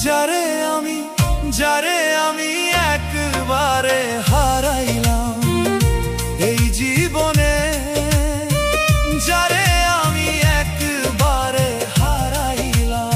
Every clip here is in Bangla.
যারে আমি একবারে হারাইলাম এই জীবনে, যারে আমি একবারে হারাইলাম।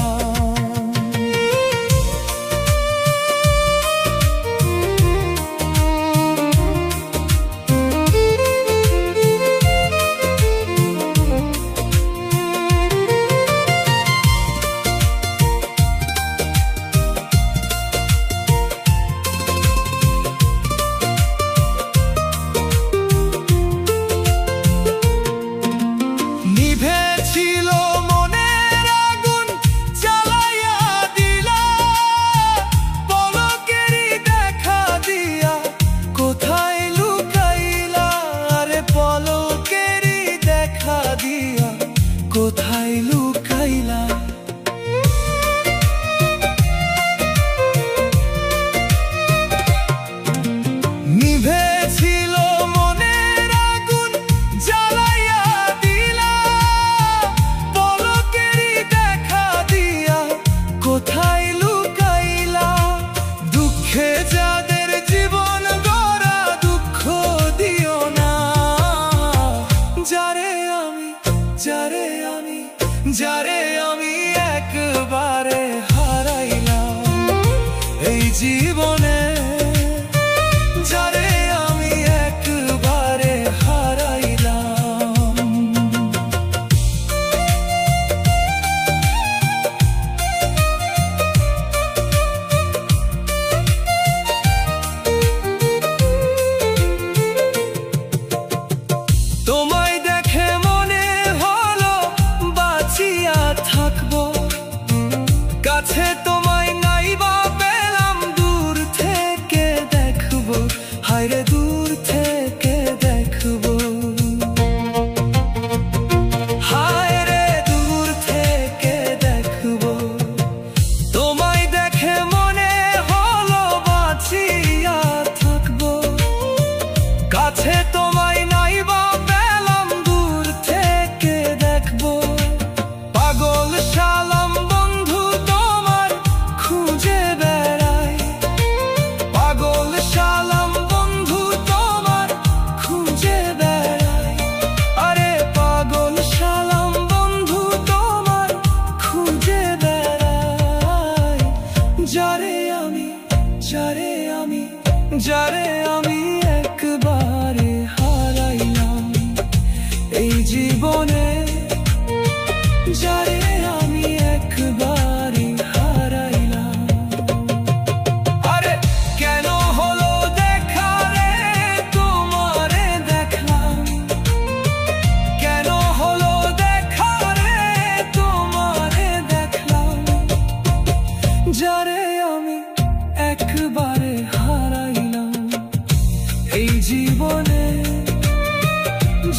কোথায় লুকাইলা নিভেছিল মনের আগুন জ্বালাইয়া দিলা, পলকেরই দেখা দিয়া কোথায় লুকাইলা। দুঃখে যাদের জীবন গড়া দুঃখ দিও না, যারে আমি একবারে হারাইলাম এই জীবনে, যারে আমি একবারে হারাইলাম। তোমায় দেখে মনে হলো বাঁচিয়া থাকবো, কাছে তোমায় নাইবা পেলাম, দূর থেকে দেখবো, হায়রে দূর থেকে দেখবো, হায়রে দূর থেকে দেখবো। তোমায় দেখে মনে হলো বাঁচিয়া থাকবো, কাছে তোমায় নাইবা পেলাম, দূর থেকে দেখবো। পাগল শালাম বন্ধু তোমার খুঁজে বেড়াই, পাগল শালাম বন্ধু তোমার খুঁজে বেড়াই, আরে পাগল শালাম বন্ধু তোমার খুঁজে বেড়াই। যারে আমি একবারে হারাইলাম এই জীবনে, যারে আমি একবারে হারাইলাম। আরে কেন হলো দেখা রে তোমারে দেখলাম, কেন হলো দেখা রে তোমারে দেখলাম, যারে আমি একবারে হারাইলাম এই জীবনে,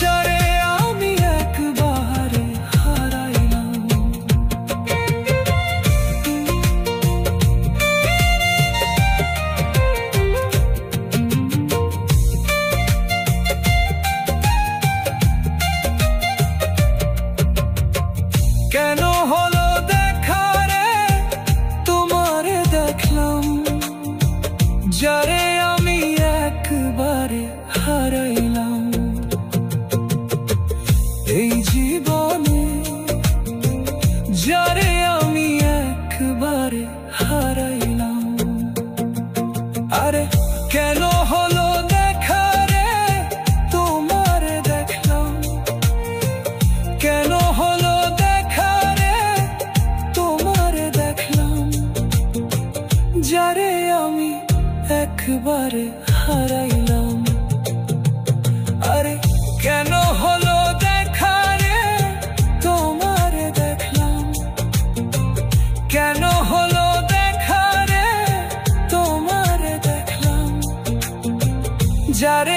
যারে আমি একবারে হারাইলাম। কেন হলো দেখা রে তোমারে দেখলাম, যারে আমি একবারে হারাইলাম এই জীবনে, যারে আমি একবারে হারাইলাম। আরে কেন হলো দেখা রে তোমারে দেখলাম, কেন হলো দেখা রে তোমারে দেখলাম, যারে আমি একবারে হারাইলাম। আরে কেন হলো দেখা রে তোমারে দেখলাম, কেন হলো দেখা রে তোমারে দেখলাম, যারে